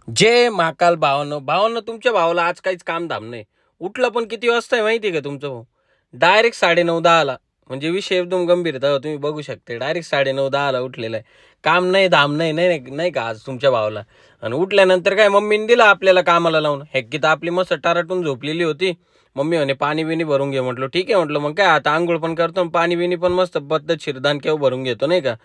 जय महाकाल भावानं भावानं तुमच्या भावाला आज काहीच काम धाम नाही. उठलं पण किती वाजता आहे माहिती आहे का तुमचं भाऊ? डायरेक्ट 9:30-10ला. म्हणजे विषय एकदम गंभीर आहे, तुम्ही बघू शकता. डायरेक्ट 9:30-10ला उठलेला आहे. काम नाही धाम नाही नाही नाही नाही का आज तुमच्या भावाला. आणि उठल्यानंतर काय मम्मीने दिला आपल्याला कामाला लावून. हेक्की तर आपली मस्त टाराटून झोपलेली होती. मम्मी म्हणे पाणी बिणी भरून घे. म्हटलं ठीक आहे. म्हटलं मग काय आता आंघोळ पण करतो पाणी बिणी पण मस्त पद्धतशीर दानक्यावर भरून घेतो नाही का.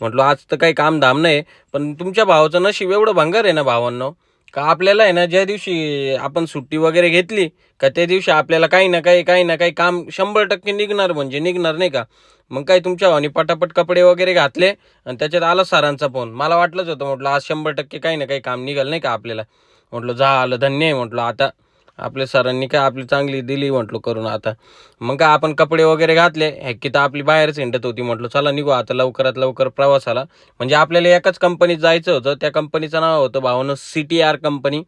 म्हटलं आज तर काही काम धाम नाही. पण तुमच्या भावाचं नशीब एवढं भंगार आहे ना भावांनो, का आपल्याला आहे ना ज्या दिवशी आपण सुट्टी वगैरे घेतली का त्या दिवशी आपल्याला काही ना काही काम 100% निघणार म्हणजे निघणार नाही का. मग काय तुमच्या भावानी पटापट कपडे वगैरे घातले आणि त्याच्यात आला सरांचा फोन. मला वाटलंच होतं, म्हटलं आज 100% काही ना काही काम निघाल नाही का आपल्याला. म्हटलं झालं धन्य आहे. म्हटलं आता आपल्या सरांनी काय आपली चांगली दिली म्हटलं करून आता. मग काय आपण कपडे वगैरे घातले, हॅक्की तर आपली बाहेरच हिंडत होती. म्हटलं चला निघू आता लवकरात लवकर प्रवासाला. म्हणजे आपल्याला एकाच कंपनीत जायचं होतं. त्या कंपनीचं नाव होतं भावानं CTR कंपनी.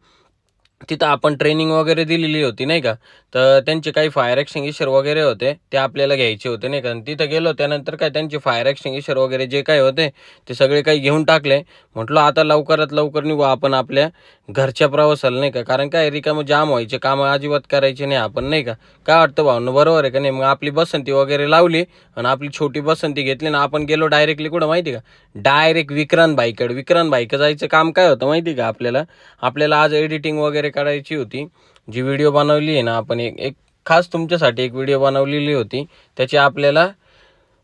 तिथं आपण ट्रेनिंग वगैरे दिलेली होती नाही का. तर त्यांचे काही फायर एक्सटिंग्विशर वगैरे होते, ते आपल्याला घ्यायचे होते नाही का. आणि तिथं गेलो त्यानंतर काय त्यांचे फायर एक्सटिंग्विशर वगैरे जे काही होते ते सगळे काही घेऊन टाकले. म्हटलं आता लवकरात लवकर निघू आपण आपल्या घरच्या प्रवासाला नाही का. कारण काय रिकामं जाम व्हायचे कामं अजिबात करायचे नाही आपण नाही का. काय वाटतं भावनं, बरोबर आहे का नाही. मग आपली बसंती वगैरे लावली आणि आपली छोटी बसंती घेतली ना आपण गेलो डायरेक्टली कुठं माहिती का, डायरेक्ट विक्रांत भाईकडे. विक्रांत भाईकडे जायचं काम काय होतं माहिती का आपल्याला. आपल्याला आज एडिटिंग वगैरे करायची होती. जी व्हिडिओ बनवली आहे ना आपण एक एक खास तुमच्यासाठी एक व्हिडिओ बनवलेली होती, त्याची आपल्याला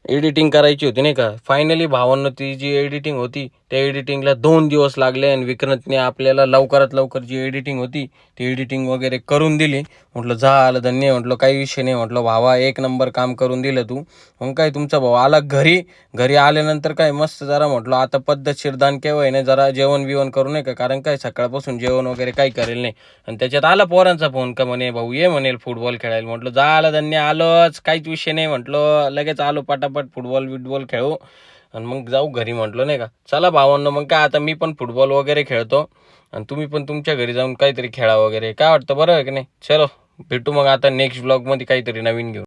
एडिटिंग करायची होती नाही का. फायनली भावांना ती जी एडिटिंग होती त्या एडिटिंगला 2 दिवस लागले आणि विक्रांतने आपल्याला लवकरात लवकर जी एडिटिंग होती ती एडिटिंग वगैरे करून दिली. म्हटलं झालं धन्य. म्हटलं काही विषय नाही. म्हटलं भावा एक नंबर काम करून दिलं तू. मग काय तुमचा भाऊ आला घरी. घरी आल्यानंतर काय मस्त जरा म्हटलं आता पद्धतशीर दान केव्हा नाही जरा जेवण बिवण करू नये का. कारण काय सकाळपासून जेवण वगैरे काही करेल नाही. आणि त्याच्यात आला पोरांचा फोन का म्हणे भाऊ ये म्हणेल फुटबॉल खेळायला. म्हटलं झालं धन्य आलोच, काहीच विषय नाही. म्हटलं लगेच आलो पटापट फुटबॉल खेळू आणि मग जाऊ घरी म्हटलं नाही का. चला भावांनो मग काय आता मी पण फुटबॉल वगैरे खेळतो आणि तुम्ही पण तुमच्या घरी जाऊन काहीतरी खेळा वगैरे. काय वाटतं, बरं आहे की नाही. चलो भेटू मग आता नेक्स्ट ब्लॉगमध्ये काहीतरी नवीन घेऊ.